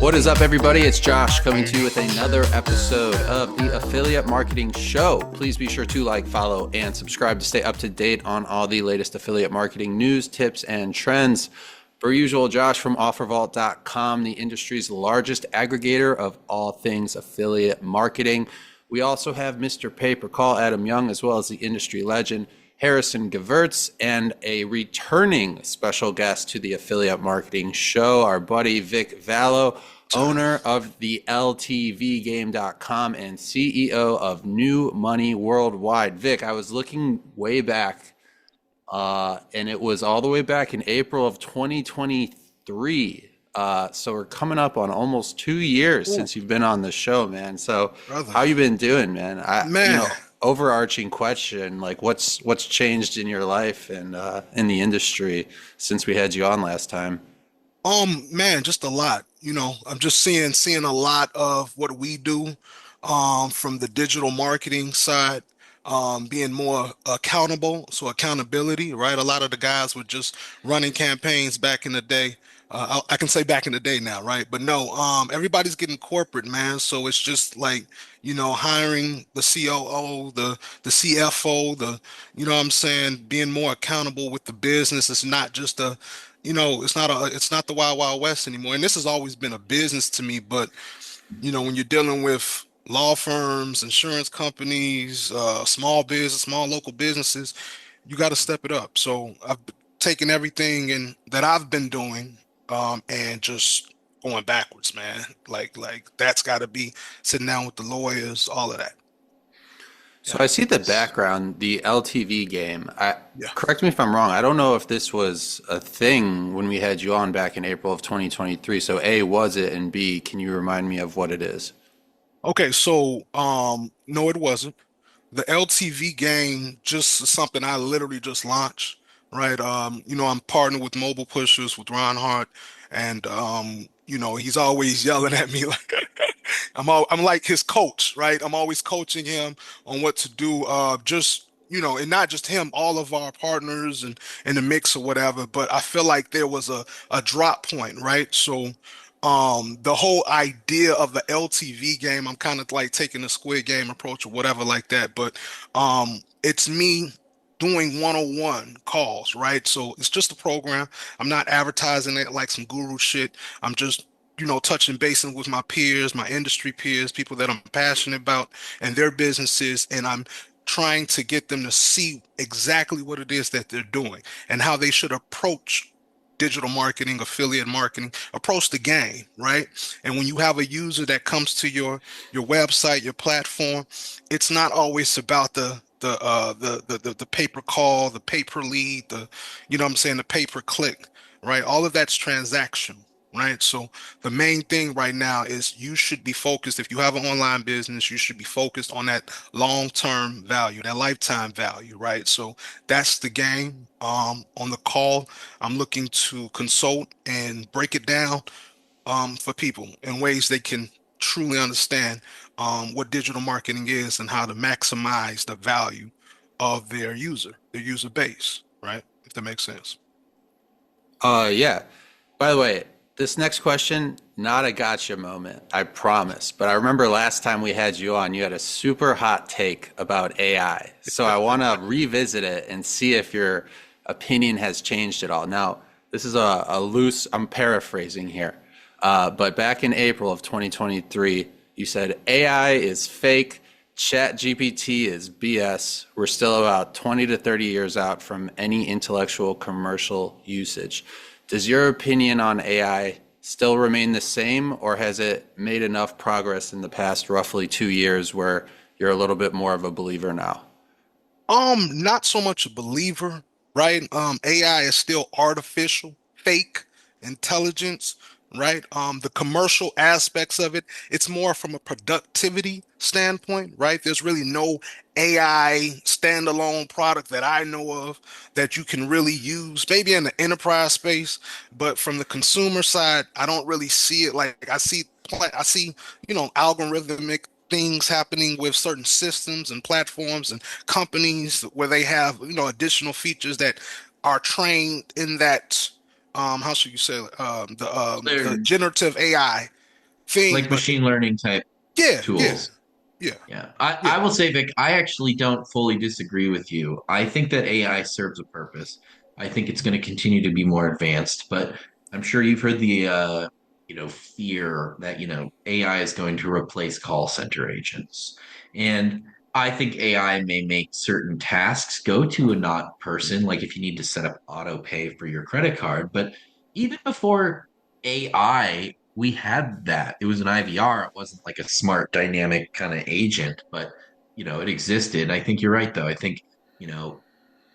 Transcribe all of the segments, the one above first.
What is up, everybody? It's Josh coming to you with another episode of the Affiliate Marketing Show. Please be sure to like, follow, and subscribe to stay up to date on all the latest affiliate marketing news, tips, and trends. Per usual, Josh from OfferVault.com, the industry's largest aggregator of all things affiliate marketing. We also have Mr. Pay-Per-Call, Adam Young, as well as the industry legend, Harrison Gevirtz, and a returning special guest to the Affiliate Marketing Show, our buddy Vik Vallo, owner of the LTVgame.com and CEO of New Money Worldwide. Vik, I was looking way back, and it was all the way back in April of 2023. So we're coming up on almost 2 years since you've been on the show, man. So Brother. how you been doing, man? Man. Overarching question, like what's changed in your life and in the industry since we had you on last time? Man, just a lot. I'm just seeing a lot of what we do, from the digital marketing side, being more accountable. So accountability, right? A lot of the guys were just running campaigns back in the day. I can say back in the day now, right? But no, everybody's getting corporate, man. So it's just like, hiring the COO, the CFO, what I'm saying, being more accountable with the business. It's not just it's not the Wild Wild West anymore. And this has always been a business to me, but when you're dealing with law firms, insurance companies, small local businesses, you got to step it up. So I've taken everything that I've been doing, and just going backwards, man. Like that's got to be sitting down with the lawyers, all of that. So Yeah. I see the background, the LTV game. Yeah. Correct me if I'm wrong. I don't know if this was a thing when we had you on back in April of 2023. So A, was it? And B, can you remind me of what it is? Okay, so no, it wasn't. The LTV game just is something I literally just launched, right? I'm partnered with Mobile Pushers with Ron Hart, and he's always yelling at me like I'm like his coach, right? I'm always coaching him on what to do. Just and not just him, all of our partners and in the mix or whatever. But I feel like there was a drop point, right? So the whole idea of the LTV game, I'm kind of like taking the Squid Game approach or whatever like that, but it's me doing one-on-one calls, right? So it's just a program. I'm not advertising it like some guru shit. I'm just touching basing with my peers, my industry peers, people that I'm passionate about and their businesses, and I'm trying to get them to see exactly what it is that they're doing and how they should approach digital marketing, affiliate marketing, approach the game, right? And when you have a user that comes to your website, your platform, it's not always about the pay per call, the pay per lead, what I'm saying, the pay per click, right? All of that's transaction, right? So the main thing right now is you should be focused. If you have an online business, you should be focused on that long-term value, that lifetime value, right? So that's the game. On the call, I'm looking to consult and break it down, for people in ways they can truly understand what digital marketing is and how to maximize the value of their user base, right? If that makes sense. Yeah. By the way, this next question, not a gotcha moment, I promise. But I remember last time we had you on, you had a super hot take about AI. So I want to revisit it and see if your opinion has changed at all. Now, this is a loose, I'm paraphrasing here. But back in April of 2023, you said AI is fake, Chat GPT is BS. We're still about 20 to 30 years out from any intellectual commercial usage. Does your opinion on AI still remain the same, or has it made enough progress in the past roughly 2 years where you're a little bit more of a believer now? Not so much a believer, right? AI is still artificial, fake intelligence, right? The commercial aspects of it, it's more from a productivity standpoint, right? There's really no AI standalone product that I know of that you can really use, maybe in the enterprise space, but from the consumer side, I don't really see it. Like I see, algorithmic things happening with certain systems and platforms and companies where they have, additional features that are trained in that, how should you say, the There, generative AI. thing, Like but machine learning type yeah, yeah, tools. yeah, Yeah. yeah. I will say, Vic, I actually don't fully disagree with you. I think that AI serves a purpose. I think it's going to continue to be more advanced, but I'm sure you've heard the fear that, AI is going to replace call center agents. And I think AI may make certain tasks go to a not person, like if you need to set up auto pay for your credit card. But even before AI, we had that. It was an IVR. It wasn't like a smart dynamic kind of agent, but it existed. I think you're right though. I think, you know,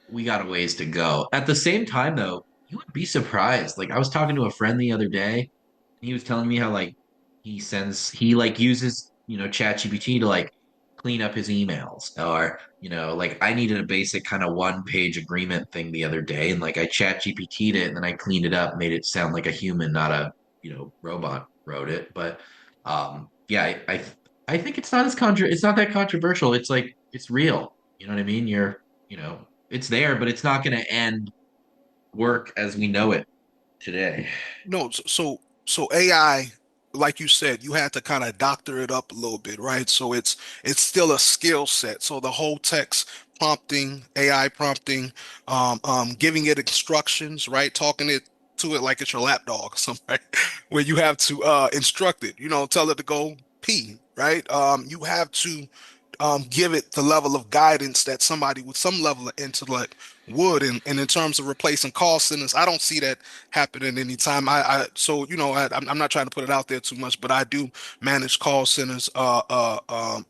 we got a ways to go. At the same time though, you would be surprised. Like I was talking to a friend the other day, and he was telling me how like he like uses, ChatGPT to like clean up his emails or, like I needed a basic kind of one-page agreement thing the other day and like I ChatGPT'd it and then I cleaned it up, made it sound like a human, not a, robot wrote it. But yeah, I think it's not that controversial. It's like it's real. You know what I mean? It's there, but it's not going to end work as we know it today. No, so AI, like you said, you had to kind of doctor it up a little bit, right? So it's still a skill set. So the whole text prompting, AI prompting, giving it instructions, right? Talking it to it like it's your lap dog or something, right? Where you have to instruct it, tell it to go pee, right? You have to give it the level of guidance that somebody with some level of intellect would. And in terms of replacing call centers, I don't see that happening anytime. So I'm not trying to put it out there too much, but I do manage call centers. And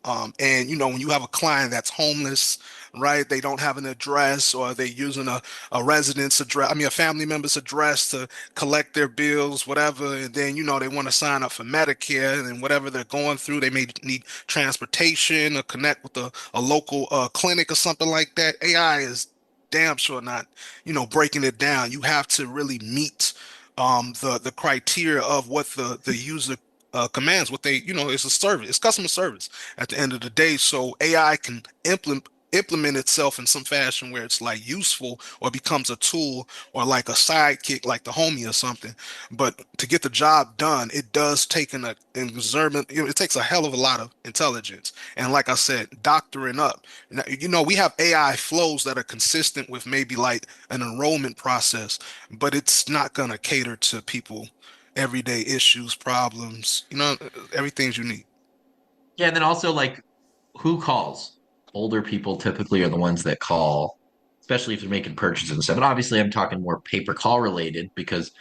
when you have a client that's homeless, right? They don't have an address, or they're using a residence address. I mean, a family member's address to collect their bills, whatever. And then they want to sign up for Medicare, and whatever they're going through, they may need transportation or connect with a local clinic or something like that. AI is damn sure not, breaking it down. You have to really meet the criteria of what the user commands, what they, it's a service, it's customer service at the end of the day. So AI can implement itself in some fashion where it's like useful or becomes a tool or like a sidekick, like the homie or something. But to get the job done, it does take an exertion. It takes a hell of a lot of intelligence. And like I said, doctoring up. Now, we have AI flows that are consistent with maybe like an enrollment process, but it's not going to cater to people everyday issues, problems, everything's unique. Yeah, and then also like who calls? Older people typically are the ones that call, especially if they're making purchases and stuff. And obviously, I'm talking more paper call related because,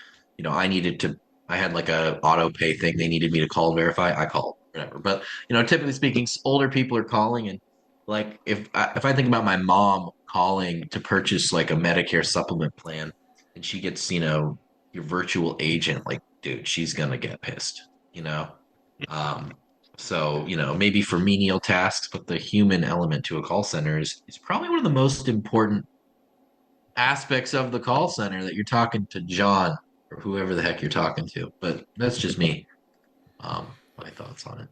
I had like a auto pay thing. They needed me to call and verify. I called, whatever. But, typically speaking, older people are calling. And like if I think about my mom calling to purchase like a Medicare supplement plan and she gets, your virtual agent, like, dude, she's going to get pissed, you know? Um, so, maybe for menial tasks, but the human element to a call center is probably one of the most important aspects of the call center that you're talking to John or whoever the heck you're talking to. But that's just me. My thoughts on it.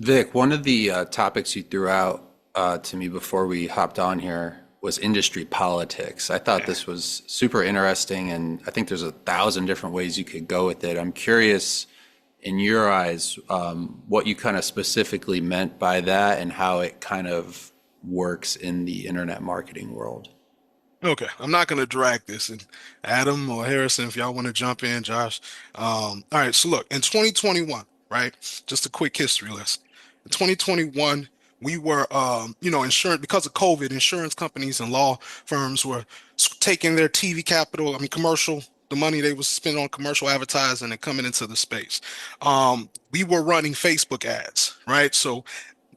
Vic, one of the topics you threw out to me before we hopped on here was industry politics. I thought Yeah. this was super interesting, and I think there's 1,000 different ways you could go with it. I'm curious, in your eyes, what you kind of specifically meant by that and how it kind of works in the internet marketing world. Okay, I'm not going to drag this. And Adam or Harrison, if y'all want to jump in, Josh. All right, so look, in 2021, right? Just a quick history lesson. In 2021, we were, insurance because of COVID, insurance companies and law firms were taking their TV capital, I mean, commercial, the money they was spending on commercial advertising and coming into the space. We were running Facebook ads, right? So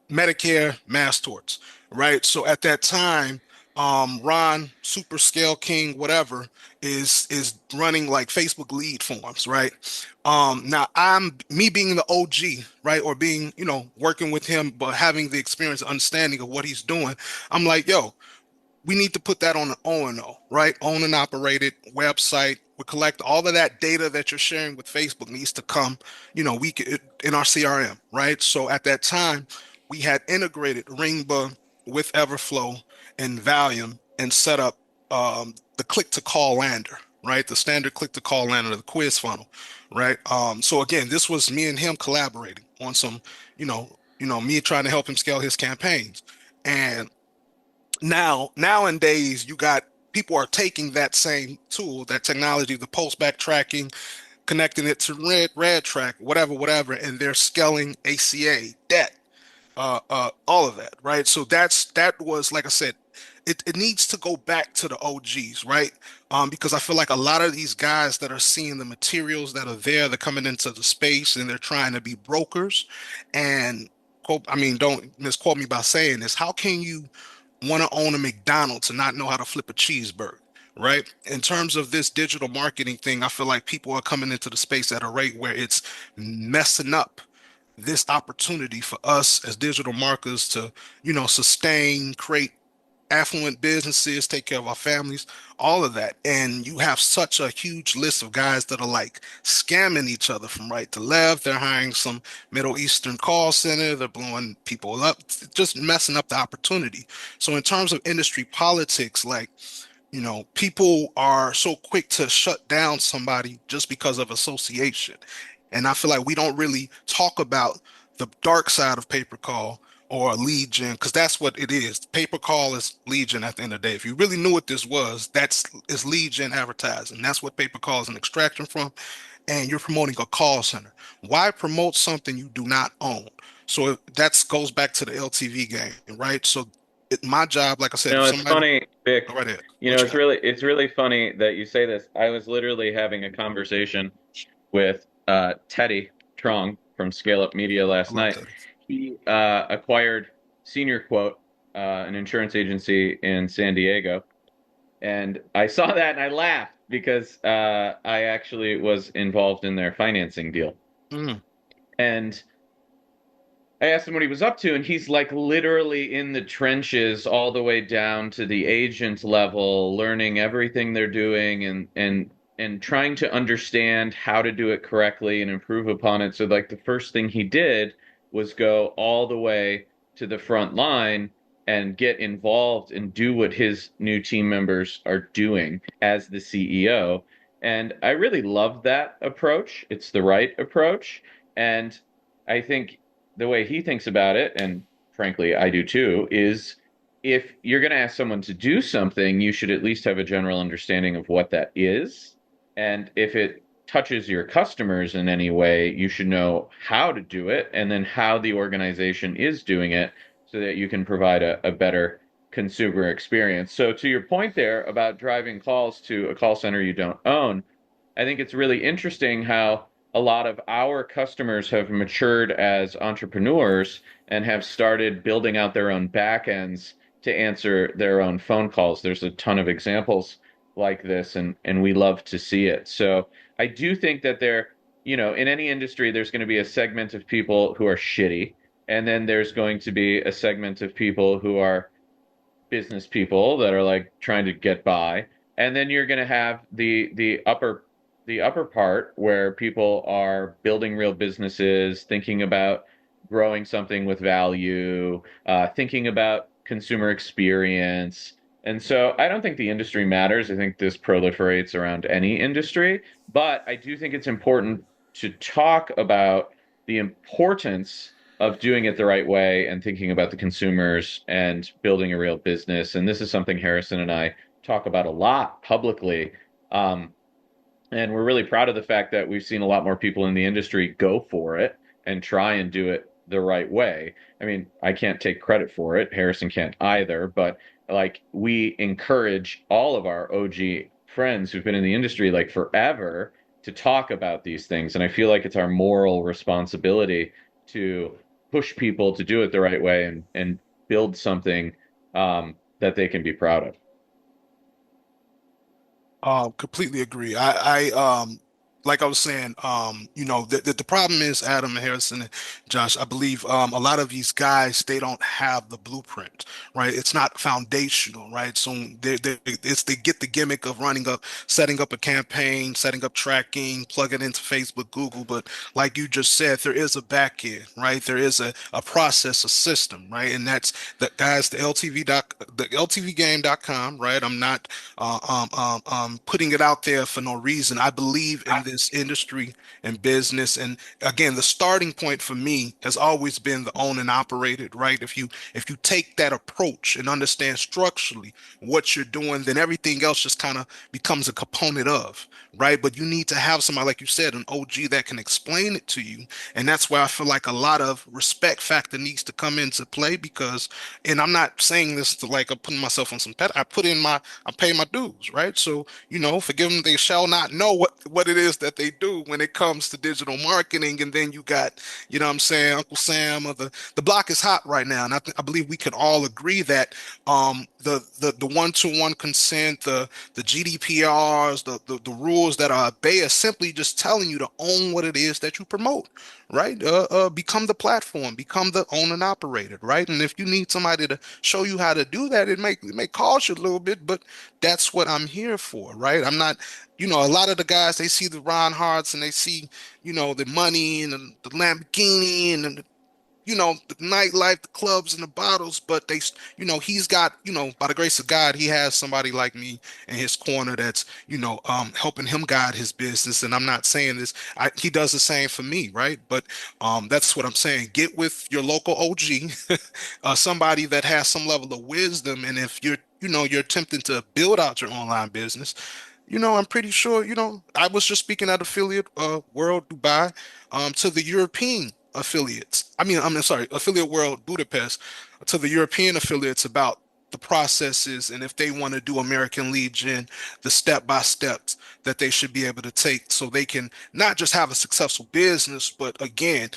Medicare mass torts, right? So at that time, Ron, Super Scale King, whatever, is running like Facebook lead forms, right? Now I'm me being the OG, right, or being, working with him, but having the experience, understanding of what he's doing. I'm like, yo, we need to put that on an O&O, right? Own and operated website. We collect all of that data that you're sharing with Facebook needs to come, we could in our CRM, right? So at that time, we had integrated Ringba with Everflow and Valium and set up the click to call lander, right? The standard click to call line or the quiz funnel, right? So again, this was me and him collaborating on some, me trying to help him scale his campaigns. And nowadays, you got people are taking that same tool, that technology, the post back tracking, connecting it to red track, whatever, and they're scaling ACA, debt, all of that, right? So that was, like I said, it needs to go back to the OGs, right? Because I feel like a lot of these guys that are seeing the materials that are there, they're coming into the space and they're trying to be brokers. And I mean, don't misquote me by saying this. How can you want to own a McDonald's and not know how to flip a cheeseburger? Right. In terms of this digital marketing thing, I feel like people are coming into the space at a rate where it's messing up this opportunity for us as digital marketers to, sustain, create affluent businesses, take care of our families, all of that. And you have such a huge list of guys that are like scamming each other from right to left. They're hiring some Middle Eastern call center, they're blowing people up, just messing up the opportunity. So in terms of industry politics, like, people are so quick to shut down somebody just because of association. And I feel like we don't really talk about the dark side of pay per call or lead gen, because that's what it is. Pay per call is lead gen at the end of the day. If you really knew what this was, that's is lead gen advertising. That's what pay per call is an extraction from. And you're promoting a call center. Why promote something you do not own? So that goes back to the LTV game, right? So my job, like I said, if It's somebody, funny, go Vic. right ahead. What you got? It's really funny that you say this. I was literally having a conversation with Teddy Trong from Scale Up Media I last love night. that. He acquired Senior Quote, an insurance agency in San Diego, and I saw that and I laughed because I actually was involved in their financing deal. Mm, And I asked him what he was up to, and he's like literally in the trenches all the way down to the agent level, learning everything they're doing and trying to understand how to do it correctly and improve upon it. So like the first thing he did was go all the way to the front line and get involved and do what his new team members are doing as the CEO. And I really love that approach. It's the right approach. And I think the way he thinks about it, and frankly, I do too, is if you're going to ask someone to do something, you should at least have a general understanding of what that is. And if it touches your customers in any way, you should know how to do it and then how the organization is doing it so that you can provide a better consumer experience. So, to your point there about driving calls to a call center you don't own, I think it's really interesting how a lot of our customers have matured as entrepreneurs and have started building out their own backends to answer their own phone calls. There's a ton of examples like this, and we love to see it. So I do think that in any industry, there's going to be a segment of people who are shitty, and then there's going to be a segment of people who are business people that are like trying to get by, and then you're going to have the upper part where people are building real businesses, thinking about growing something with value, thinking about consumer experience. And so I don't think the industry matters. I think this proliferates around any industry, but I do think it's important to talk about the importance of doing it the right way and thinking about the consumers and building a real business. And this is something Harrison and I talk about a lot publicly. Um, and we're really proud of the fact that we've seen a lot more people in the industry go for it and try and do it the right way. I mean, I can't take credit for it. Harrison can't either, but like we encourage all of our OG friends who've been in the industry like forever to talk about these things. And I feel like it's our moral responsibility to push people to do it the right way and build something that they can be proud of. completely agree. I like I was saying, the problem is Adam and Harrison and Josh, I believe a lot of these guys, they don't have the blueprint, right? It's not foundational, right? So they get the gimmick of setting up a campaign, setting up tracking, plug it into Facebook, Google, but like you just said, there is a back end, right? There is a process, a system, right? And that's the guys, the LTVgame.com, right? I'm not putting it out there for no reason. I believe in this industry and business. And again, the starting point for me has always been the own and operated, right? If you take that approach and understand structurally what you're doing, then everything else just kind of becomes a component of, right? But you need to have somebody, like you said, an OG that can explain it to you. And that's where I feel like a lot of respect factor needs to come into play because, and I'm not saying this to like I'm putting myself on some pet. I pay my dues, right? So, forgive them, they shall not know what it is that they do when it comes to digital marketing. And then you got, what I'm saying, Uncle Sam, or the block is hot right now. And I believe we can all agree that the one-to-one consent, the GDPRs, the rules that are they are simply just telling you to own what it is that you promote, right? Become the platform, become the own and operated, right? And if you need somebody to show you how to do that, it may cost you a little bit, but that's what I'm here for, right? I'm not, a lot of the guys, they see the Ron Harts and they see, the money and the Lamborghini and the nightlife, the clubs and the bottles, but he's got, by the grace of God, he has somebody like me in his corner that's, helping him guide his business. And I'm not saying this, he does the same for me, right? But that's what I'm saying. Get with your local OG, somebody that has some level of wisdom. And if you're attempting to build out your online business, I'm pretty sure, I was just speaking at Affiliate World Dubai to the European affiliates. I'm sorry, Affiliate World Budapest to the European affiliates about the processes and if they want to do American Legion, the step by steps that they should be able to take so they can not just have a successful business, but again,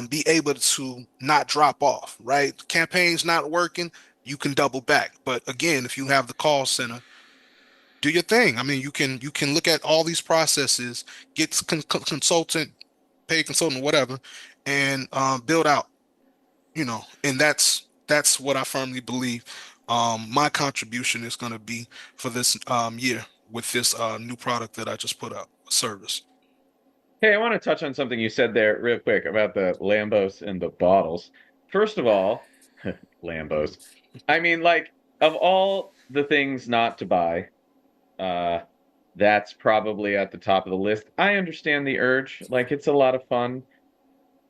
be able to not drop off, right? Campaigns not working, you can double back. But again, if you have the call center, do your thing. I mean, you can look at all these processes, get consultant, paid consultant, whatever, and build out. And that's what I firmly believe. My contribution is going to be for this year with this new product that I just put out, service. Hey, I want to touch on something you said there real quick about the Lambos and the bottles. First of all, Lambos. I mean, like, of all the things not to buy, uh, that's probably at the top of the list. I understand the urge. Like, it's a lot of fun.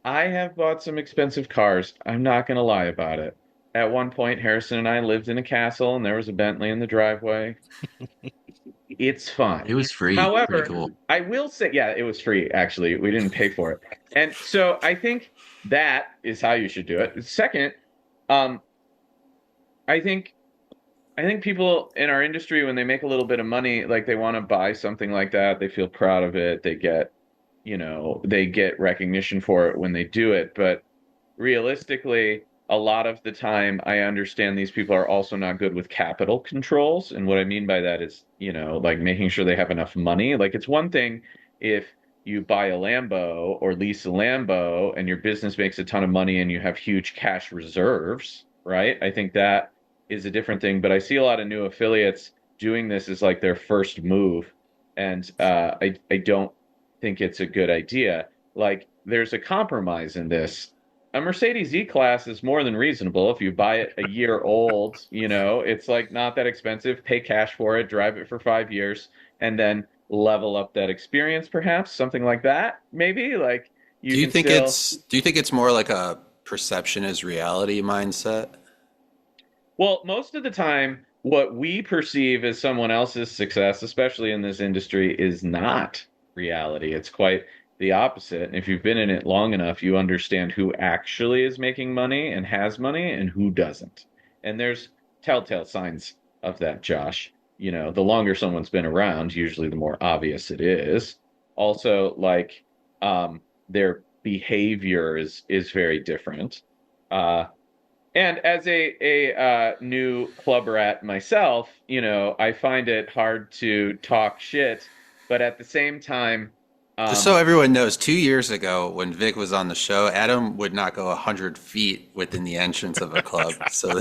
I have bought some expensive cars. I'm not going to lie about it. At one point, Harrison and I lived in a castle, and there was a Bentley in the driveway. It's fun. It was free. Pretty However, cool. I will say, yeah, it was free, actually. We didn't pay for it. And so I think that is how you should do it. Second, um, I think I think people in our industry, when they make a little bit of money, like they want to buy something like that. They feel proud of it. They get recognition for it when they do it. But realistically, a lot of the time, I understand these people are also not good with capital controls. And what I mean by that is, like making sure they have enough money. Like it's one thing if you buy a Lambo or lease a Lambo and your business makes a ton of money and you have huge cash reserves, right? I think that is a different thing. But I see a lot of new affiliates doing this as like their first move. And I don't think it's a good idea. Like there's a compromise in this. A Mercedes E-Class is more than reasonable if you buy it a year old, it's like not that expensive. Pay cash for it, drive it for 5 years, and then level up that experience, perhaps, something like that. Maybe like Do you you can think still. it's more like a perception is reality mindset? Well, most of the time, what we perceive as someone else's success, especially in this industry, is not reality. It's quite the opposite. And if you've been in it long enough, you understand who actually is making money and has money and who doesn't. And there's telltale signs of that, Josh. The longer someone's been around, usually the more obvious it is. Also, like their behavior is very different. Uh, and as a new club rat myself, I find it hard to talk shit, but at the same time, Just so everyone knows, 2 years ago when Vic was on the show, Adam would not go 100 feet within the entrance of a club. So It,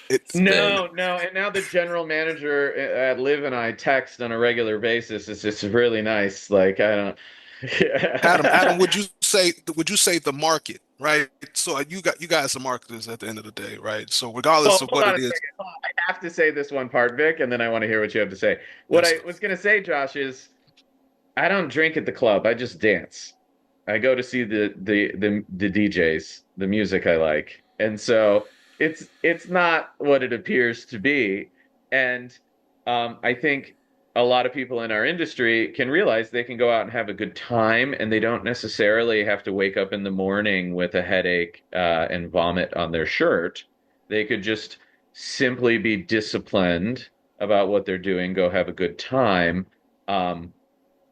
it's been. No, and now the general manager at Live and I text on a regular basis. It's just really nice. Like I don't. Adam, Yeah. would you say the market, right? So you guys are marketers at the end of the day, right? So Well, regardless of hold what on it a is, second. I have to say this one part, Vic, and then I want to hear what you have to say. What yes, I sir. was going to say, Josh, is I don't drink at the club. I just dance. I go to see the DJs, the music I like. And so it's not what it appears to be. And I think a lot of people in our industry can realize they can go out and have a good time, and they don't necessarily have to wake up in the morning with a headache and vomit on their shirt. They could just simply be disciplined about what they're doing, go have a good time, um,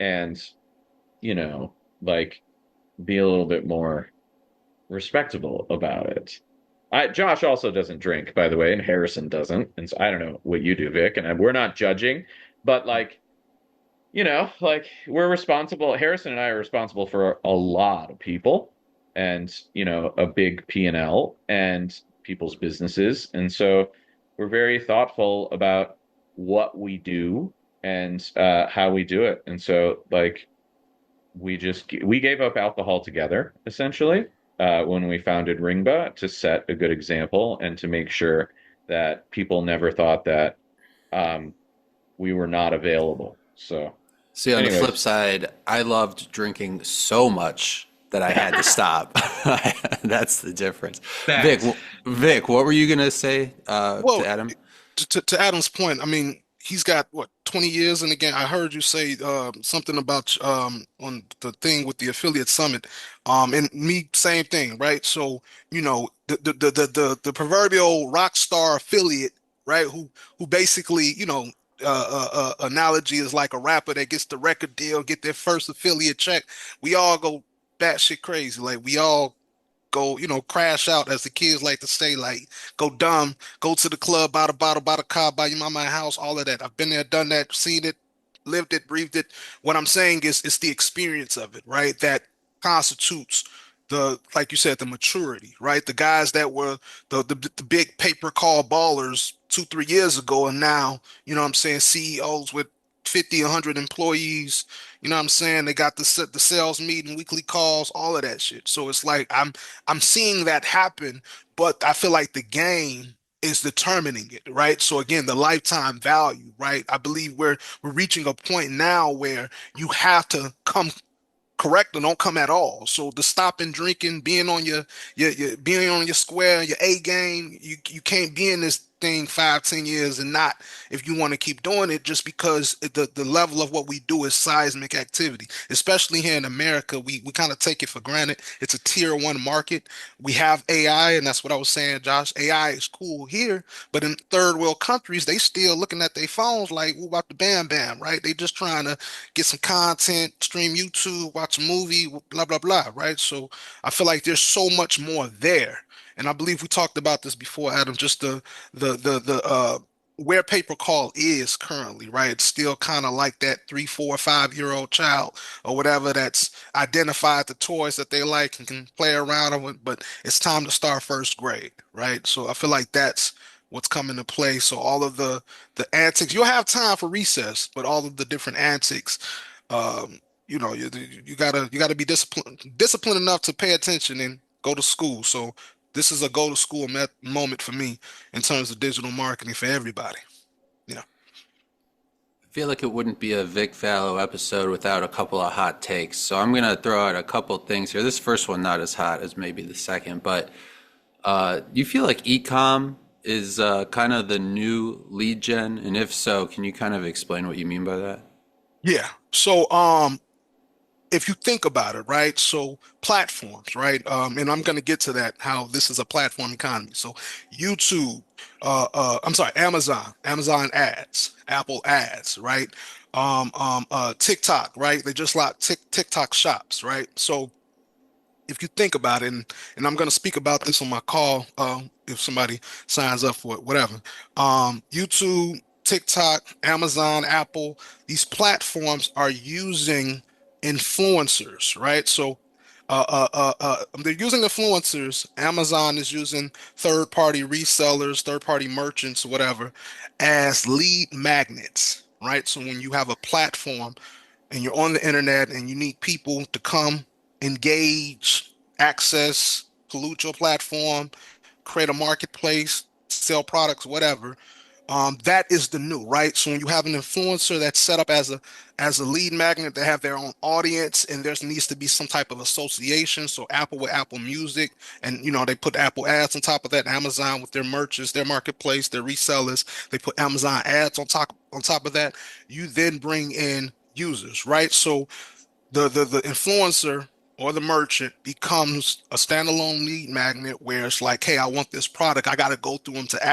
and you know, like be a little bit more respectable about it. Josh also doesn't drink, by the way, and Harrison doesn't. And so I don't know what you do, Vic, and we're not judging, but like, like we're responsible. Harrison and I are responsible for a lot of people and, a big P&L and people's businesses. And so we're very thoughtful about what we do and how we do it. And so, like, we gave up alcohol together essentially when we founded Ringba to set a good example and to make sure that people never thought that um, we were not available. So, See, on the flip anyways, side, I loved drinking so much that I had to stop. That's the difference. Vic, Facts. Vic, what were you gonna say to Well, Adam? to Adam's point, I mean, he's got what 20 years, and again, I heard you say something about on the thing with the affiliate summit, and me same thing, right? So the proverbial rock star affiliate, right? Who basically analogy is like a rapper that gets the record deal, get their first affiliate check. We all go batshit crazy, like we all go, crash out, as the kids like to say, like go dumb, go to the club, buy the bottle, buy the car, buy your mama a house, all of that. I've been there, done that, seen it, lived it, breathed it. What I'm saying is it's the experience of it, right? That constitutes like you said, the maturity, right? The guys that were the big paper call ballers 2, 3 years ago, and now, what I'm saying, CEOs with 50, 100 employees, you know what I'm saying? They got the sales meeting, weekly calls, all of that shit. So it's like I'm seeing that happen, but I feel like the game is determining it, right? So again, the lifetime value, right? I believe we're reaching a point now where you have to come correct or don't come at all. So the stopping drinking, being on your being on your square, your A game, you can't be in this thing 5, 10 years and not, if you want to keep doing it, just because the level of what we do is seismic activity, especially here in America. We kind of take it for granted. It's a tier 1 market. We have AI, and that's what I was saying, Josh. AI is cool here, but in third world countries, they still looking at their phones like, what about the bam bam, right? They just trying to get some content, stream YouTube, watch a movie, blah, blah, blah, right? So I feel like there's so much more there. And I believe we talked about this before, Adam, just the where paper call is currently, right? It's still kind of like that 3, 4, 5 year old child or whatever that's identified the toys that they like and can play around with, but it's time to start first grade, right? So I feel like that's what's coming to play. So all of the antics. You'll have time for recess, but all of the different antics, you gotta be disciplined enough to pay attention and go to school. So this is a go to school moment for me in terms of digital marketing for everybody. You know, I feel like it wouldn't be a Vic Vallo episode without a couple of hot takes. So I'm gonna throw out a couple things here. This first one not as hot as maybe the second, but do you feel like ECom is kind of the new lead gen? And if so, can you kind of explain what you mean by that? yeah. So if you think about it, right? So platforms, right? And I'm going to get to that, how this is a platform economy. So YouTube, I'm sorry, Amazon ads, Apple ads, right? TikTok, right? They just like TikTok shops, right? So if you think about it, and I'm going to speak about this on my call, if somebody signs up for it, whatever. YouTube, TikTok, Amazon, Apple, these platforms are using influencers, right? So they're using influencers. Amazon is using third-party resellers, third-party merchants, whatever, as lead magnets, right? So when you have a platform and you're on the internet and you need people to come, engage, access, pollute your platform, create a marketplace, sell products, whatever. That is the new, right? So when you have an influencer that's set up as a lead magnet, they have their own audience, and there needs to be some type of association. So Apple with Apple Music, and they put Apple ads on top of that. Amazon with their merchants, their marketplace, their resellers, they put Amazon ads on top of that. You then bring in users, right? So the influencer or the merchant becomes a standalone lead magnet where it's like, hey, I want this product. I got to go through them to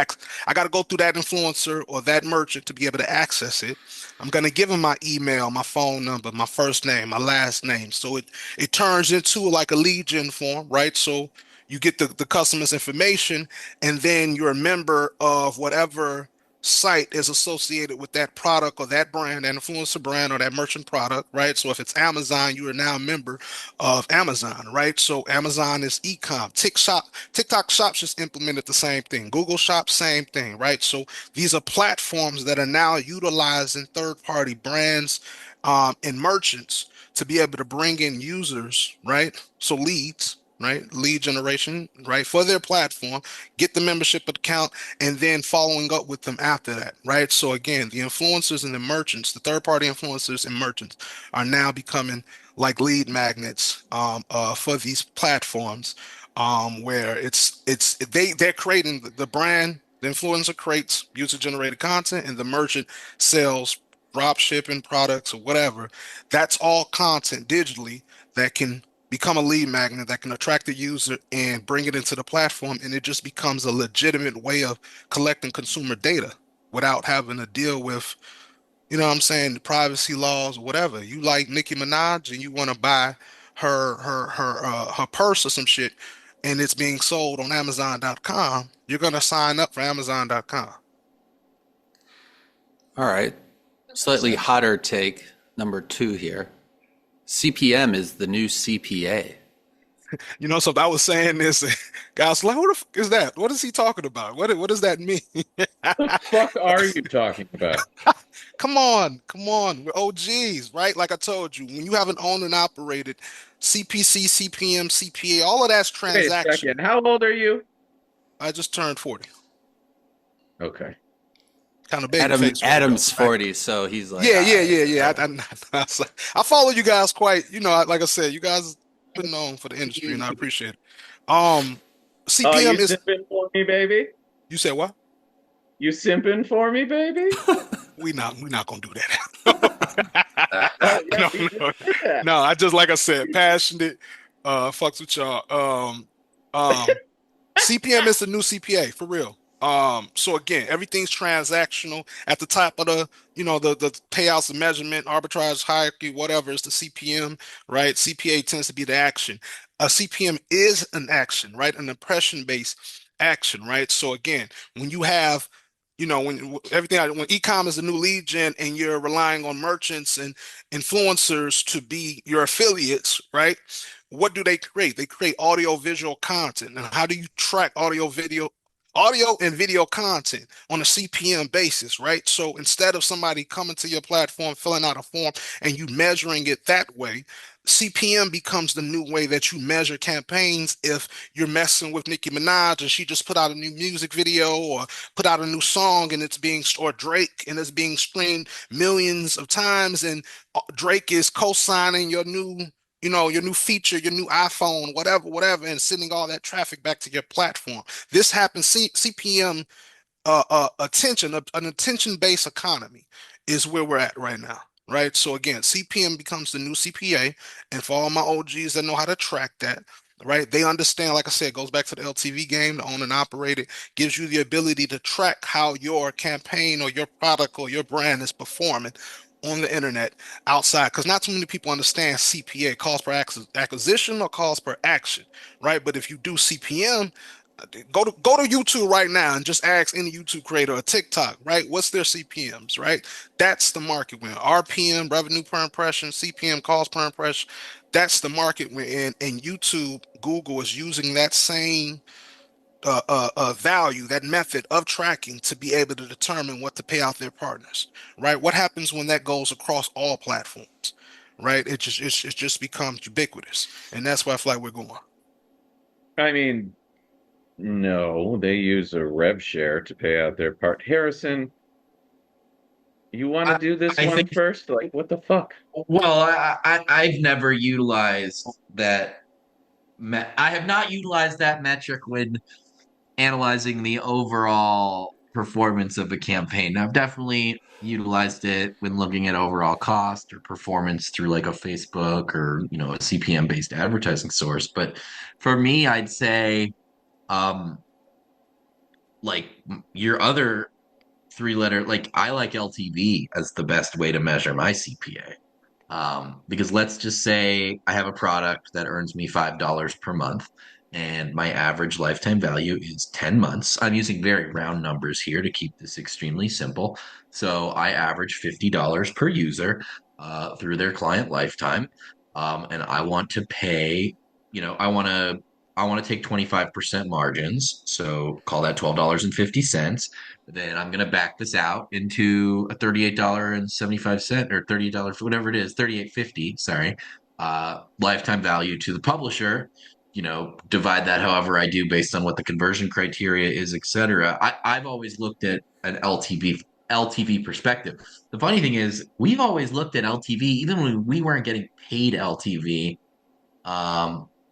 I got to go through that influencer or that merchant to be able to access it. I'm going to give them my email, my phone number, my first name, my last name. So it turns into like a lead gen form, right? So you get the customer's information, and then you're a member of whatever site is associated with that product or that brand, that influencer brand or that merchant product, right? So if it's Amazon, you are now a member of Amazon, right? So Amazon is eCom. TikTok Shops just implemented the same thing. Google Shops, same thing, right? So these are platforms that are now utilizing third-party brands and merchants to be able to bring in users, right? So leads, right? Lead generation, right? For their platform, get the membership account, and then following up with them after that, right? So again, the influencers and the merchants, the third-party influencers and merchants are now becoming like lead magnets for these platforms, where they're creating the brand, the influencer creates user-generated content, and the merchant sells drop shipping products or whatever. That's all content digitally that can become a lead magnet that can attract the user and bring it into the platform, and it just becomes a legitimate way of collecting consumer data without having to deal with, what I'm saying, the privacy laws or whatever. You like Nicki Minaj and you want to buy her purse or some shit, and it's being sold on Amazon.com, you're gonna sign up for Amazon.com. All right. Slightly hotter take, number 2 here. CPM is the new CPA. So I was saying this, guys, like, what the fuck is that? What is he talking about? What does that mean? The fuck are you talking about? Come on, come on. We're OGs, right? Like I told you, when you have an owned and operated CPC, CPM, CPA, all of that's Wait a transaction. second. How old are you? I just turned 40. Okay. Kind of baby face. Adam's 40, so he's like, Yeah. I follow you guys quite, like I said, you guys been known for the industry, and I appreciate it. Oh, CPM you is, simping for me, baby? you said what? You simping for me, baby? We not gonna do that. Oh, yeah, No, you just no, did that. no. I just, like I said, passionate. Fucks with y'all. CPM is the new CPA for real. So again, everything's transactional. At the top of the payouts, the measurement, arbitrage hierarchy, whatever is the CPM, right? CPA tends to be the action. A CPM is an action, right? An impression-based action, right? So again, when you have when e-com is a new lead gen and you're relying on merchants and influencers to be your affiliates, right? What do they create? They create audio visual content. And how do you track audio and video content on a CPM basis, right? So instead of somebody coming to your platform, filling out a form, and you measuring it that way, CPM becomes the new way that you measure campaigns. If you're messing with Nicki Minaj and she just put out a new music video or put out a new song and or Drake, and it's being streamed millions of times, and Drake is co-signing your new feature, your new iPhone, whatever, and sending all that traffic back to your platform. This happens. CPM an attention-based economy is where we're at right now, right? So again, CPM becomes the new CPA, and for all my OGs that know how to track that, right? They understand, like I said, it goes back to the LTV game, the own and operate. It gives you the ability to track how your campaign or your product or your brand is performing on the internet outside, because not too many people understand CPA, cost per acquisition or cost per action, right? But if you do CPM, Go to YouTube right now and just ask any YouTube creator or TikTok, right? What's their CPMs, right? That's the market win. RPM, revenue per impression, CPM, cost per impression. That's the market win. And YouTube, Google is using that same value, that method of tracking to be able to determine what to pay out their partners, right? What happens when that goes across all platforms, right? It just becomes ubiquitous, and that's where I feel like we're going. I mean, no, they use a rev share to pay out their part. Harrison, you want to I, do this I one think, first? Like, what the fuck? well, I've never utilized that. I have not utilized that metric when analyzing the overall performance of a campaign. I've definitely utilized it when looking at overall cost or performance through like a Facebook or, a CPM based advertising source. But for me, I'd say um like your other three-letter, like I like LTV as the best way to measure my CPA. Because let's just say I have a product that earns me $5 per month and my average lifetime value is 10 months. I'm using very round numbers here to keep this extremely simple. So I average $50 per user through their client lifetime. And I want to pay, I want to take 25% margins. So call that $12.50. Then I'm going to back this out into a $38.75 or $38, whatever it is, 38.50, sorry, lifetime value to the publisher. Divide that however I do based on what the conversion criteria is, etc. I've always looked at an LTV perspective. The funny thing is, we've always looked at LTV even when we weren't getting paid LTV,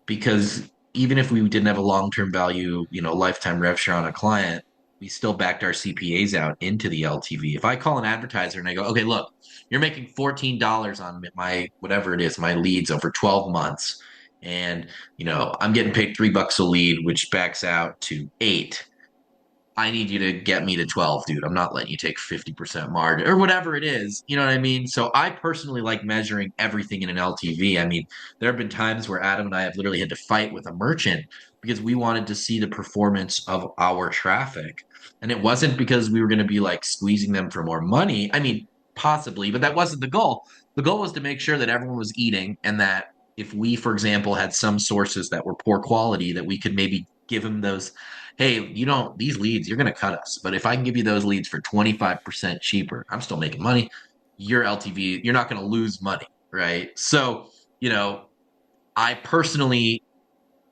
because even if we didn't have a long-term value, lifetime rev share on a client, we still backed our CPAs out into the LTV. If I call an advertiser and I go, okay, look, you're making $14 on my whatever it is, my leads over 12 months, and I'm getting paid $3 a lead, which backs out to 8. I need you to get me to 12, dude. I'm not letting you take 50% margin or whatever it is. You know what I mean? So I personally like measuring everything in an LTV. I mean, there have been times where Adam and I have literally had to fight with a merchant because we wanted to see the performance of our traffic. And it wasn't because we were going to be like squeezing them for more money. I mean, possibly, but that wasn't the goal. The goal was to make sure that everyone was eating and that if we, for example, had some sources that were poor quality, that we could maybe give them those, hey, these leads, you're going to cut us. But if I can give you those leads for 25% cheaper, I'm still making money. Your LTV, you're not going to lose money, right? So, I personally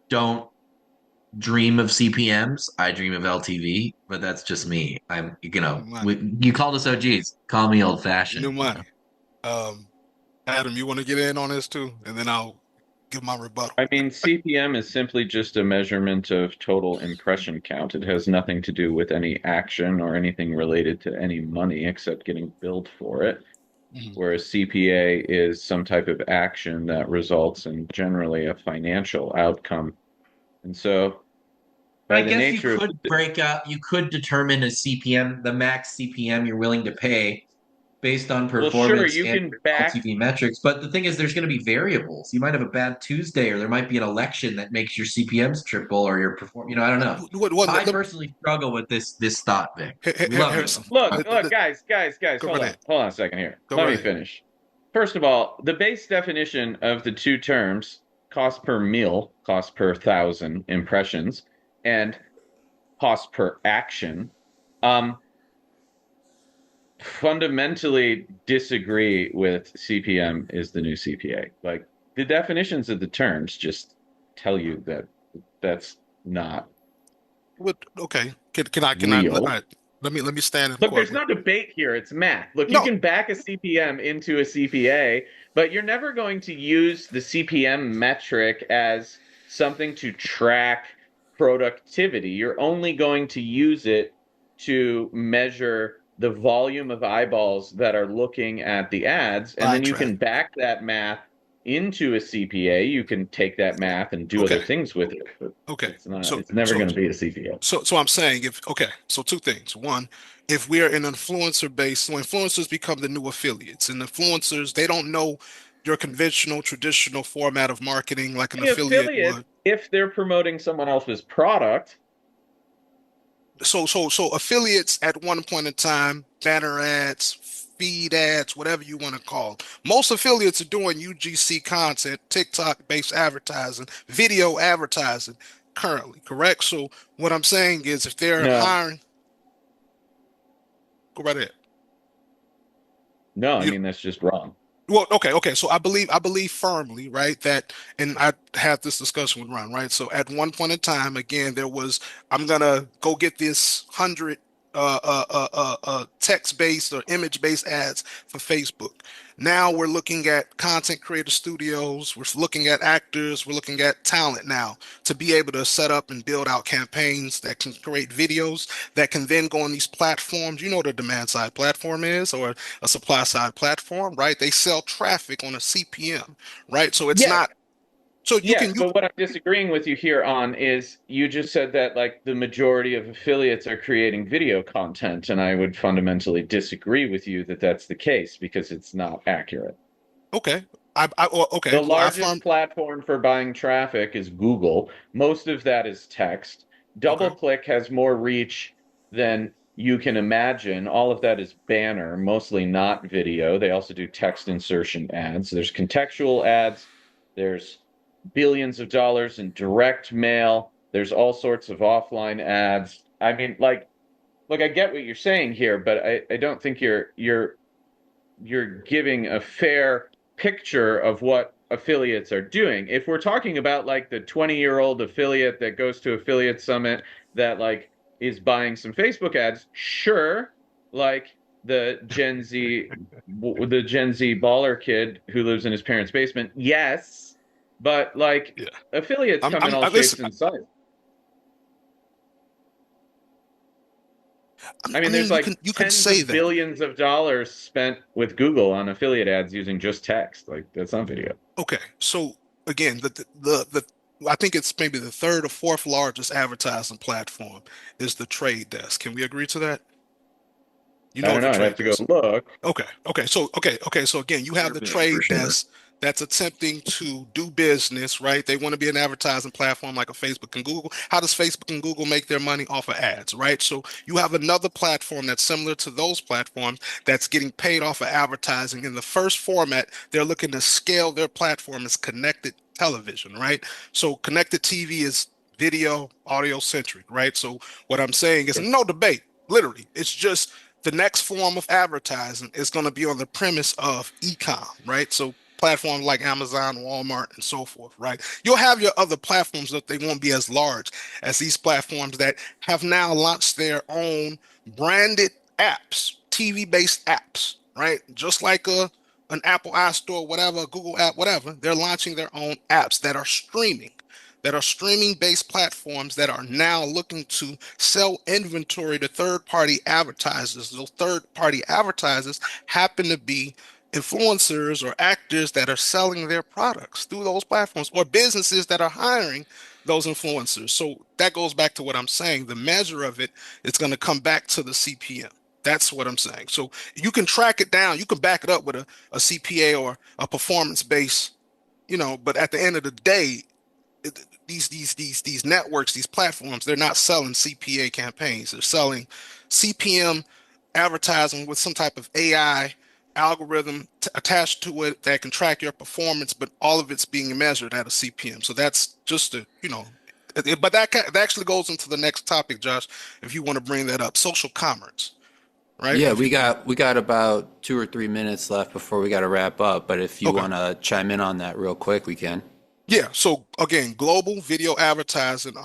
don't dream of CPMs. I dream of LTV, but that's just me. You called us OGs. Call me old fashioned. New money. Adam, you want to get in on this too, and then I'll give my rebuttal. I mean, CPM is simply just a measurement of total impression count. It has nothing to do with any action or anything related to any money except getting billed for it. Whereas CPA is some type of action that results in generally a financial outcome. And so, by I the guess nature you could of break up, you could determine a CPM, the max CPM you're willing to pay based on well, sure, performance you and can back. LTV metrics. But the thing is, there's going to be variables. You might have a bad Tuesday, or there might be an election that makes your CPMs triple, or your perform. I don't know. I personally struggle with this thought, Vic. We love you. Harrison, Look, guys, go hold right on. ahead. Hold on a second here. Go Let right me ahead. finish. First of all, the base definition of the two terms, cost per mille, cost per 1,000 impressions, and cost per action, um, fundamentally disagree with CPM is the new CPA. Like the definitions of the terms just tell you that that's not Okay. Can I? All real. right. Let me stand in Look, court. there's no debate here. It's math. Look, you No. can back a CPM into a CPA, but you're never going to use the CPM metric as something to track productivity. You're only going to use it to measure the volume of eyeballs that are looking at the ads, and then you Sidetrack. can back that math into a CPA. You can take that math and do Okay. other things with it, but Okay. it's not. So It's never so going to be a CPA. so I'm saying so two things. One, if we are an influencer base, so influencers become the new affiliates, and influencers, they don't know your conventional, traditional format of marketing like an The affiliate affiliate, would. if they're promoting someone else's product, So affiliates at one point in time, banner ads, feed ads, whatever you want to call them. Most affiliates are doing UGC content, TikTok-based advertising, video advertising currently, correct? So what I'm saying is if they're No, hiring, go right ahead. no, I You, mean that's just wrong. Well, okay. So I believe firmly, right, that, and I had this discussion with Ron, right? So at one point in time, again, there was, I'm gonna go get this 100 text-based or image-based ads for Facebook. Now we're looking at content creator studios, we're looking at actors, we're looking at talent now to be able to set up and build out campaigns that can create videos that can then go on these platforms. You know what a demand side platform is, or a supply side platform, right? They sell traffic on a CPM, right? So it's Yes, not, so you yes, can, you, but what I'm disagreeing with you here on is you just said that like the majority of affiliates are creating video content, and I would fundamentally disagree with you that that's the case because it's not accurate. okay. Okay. The Well, I largest found, platform for buying traffic is Google. Most of that is text. okay. DoubleClick has more reach than you can imagine. All of that is banner, mostly not video. They also do text insertion ads. There's contextual ads. There's billions of dollars in direct mail. There's all sorts of offline ads. I mean, like, look, I get what you're saying here, but I don't think you're giving a fair picture of what affiliates are doing. If we're talking about like the 20-year-old affiliate that goes to affiliate summit that like is buying some Facebook ads, sure, like the Gen Z baller kid who lives in his parents' basement, yes, but like Yeah. affiliates come in all Listen, shapes and sizes. I I mean, there's mean, like you could tens say of that. billions of dollars spent with Google on affiliate ads using just text. Like that's not video. Okay. So again, I think it's maybe the third or fourth largest advertising platform is the Trade Desk. Can we agree to that? You I know don't the know. I'd have Trade to go Desk. look. Okay. So again, you have the Survey for trade sure. desk that's attempting to do business, right? They want to be an advertising platform like a Facebook and Google. How does Facebook and Google make their money off of ads, right? So you have another platform that's similar to those platforms that's getting paid off of advertising. In the first format, they're looking to scale their platform as connected television, right? So connected TV is video, audio centric, right? So what I'm saying is no debate. Literally, it's just the next form of advertising is going to be on the premise of ecom, right? So platforms like Amazon, Walmart, and so forth, right? You'll have your other platforms, but they won't be as large as these platforms that have now launched their own branded apps, TV-based apps, right? Just like an Apple App Store, whatever, Google app, whatever, they're launching their own apps that are streaming based platforms that are now looking to sell inventory to third party advertisers. Those third party advertisers happen to be influencers or actors that are selling their products through those platforms or businesses that are hiring those influencers. So that goes back to what I'm saying. The measure of it is going to come back to the CPM. That's what I'm saying. So you can track it down. You can back it up with a CPA or a performance base, but at the end of the day, these networks, these platforms, they're not selling CPA campaigns. They're selling CPM advertising with some type of AI algorithm attached to it that can track your performance, but all of it's being measured at a CPM. So that's just but that actually goes into the next topic, Josh, if you want to bring that up, social commerce, right? Yeah, If you we got about 2 or 3 minutes left before we got to wrap up. But if you Okay. want to chime in on that real quick, we can. Yeah, so again, global video advertising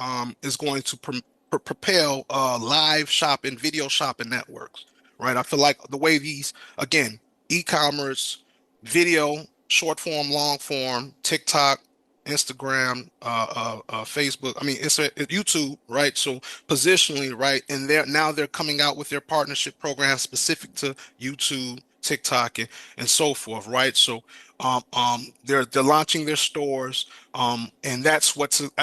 is going to propel live shopping, video shopping networks, right? I feel like the way these, again, e-commerce, video, short form, long form, TikTok, Instagram, Facebook, I mean, it's YouTube, right? So positionally, right, and they're coming out with their partnership programs specific to YouTube, TikTok, and so forth, right? So they're launching their stores, and that's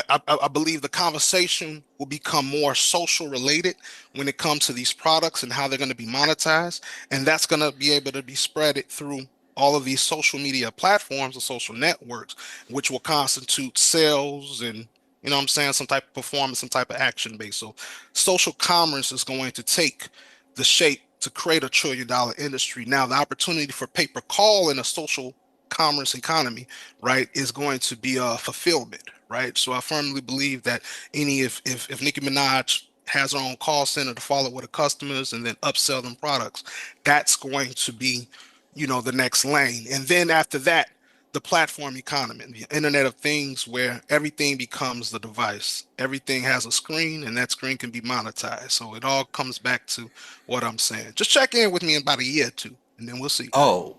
I believe the conversation will become more social related when it comes to these products and how they're going to be monetized, and that's going to be able to be spread it through all of these social media platforms and social networks, which will constitute sales and You know what I'm saying? Some type of performance, some type of action base. So social commerce is going to take the shape to create $1 trillion industry. Now, the opportunity for pay-per-call in a social commerce economy, right, is going to be a fulfillment, right? So I firmly believe that if Nicki Minaj has her own call center to follow with her customers and then upsell them products, that's going to be, the next lane. And then after that, the platform economy, the Internet of Things, where everything becomes the device. Everything has a screen, and that screen can be monetized. So it all comes back to what I'm saying. Just check in with me in about a year or two, and then we'll see. Oh,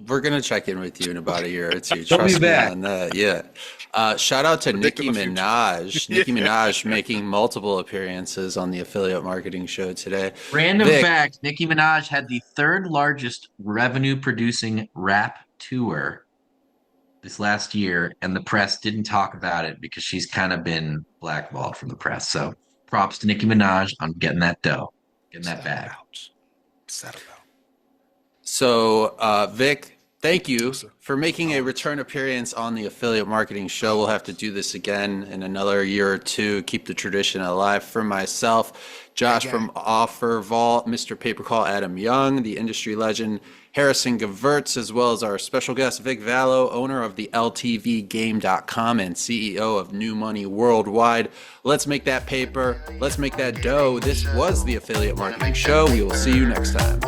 we're gonna check in with you in about a year or two. Don't be Trust me back. on that. Yeah. Shout out to Nicki Predict in the future. Minaj. Nicki Minaj making multiple appearances on the Affiliate Marketing Show today. Random Vik, fact: Nicki Minaj had the third largest revenue-producing rap tour this last year, and the press didn't talk about it because she's kind of been blackballed from the press. So props to Nicki Minaj on getting that dough, getting that bag. Settle down. So, Vik, thank you Yes, sir. for making a return appearance on the Affiliate Marketing Show. We'll have to do this again in another year or two, keep the tradition alive. For myself, Josh from OfferVault, Mr. Papercall Adam Young, the industry legend Harrison Gevirtz, as well as our special guest Vik Vallo, owner of the LTVgame.com and CEO of New Money Worldwide. Let's make that paper. Let's make that dough. This was the Affiliate Marketing Show. We will see you next time.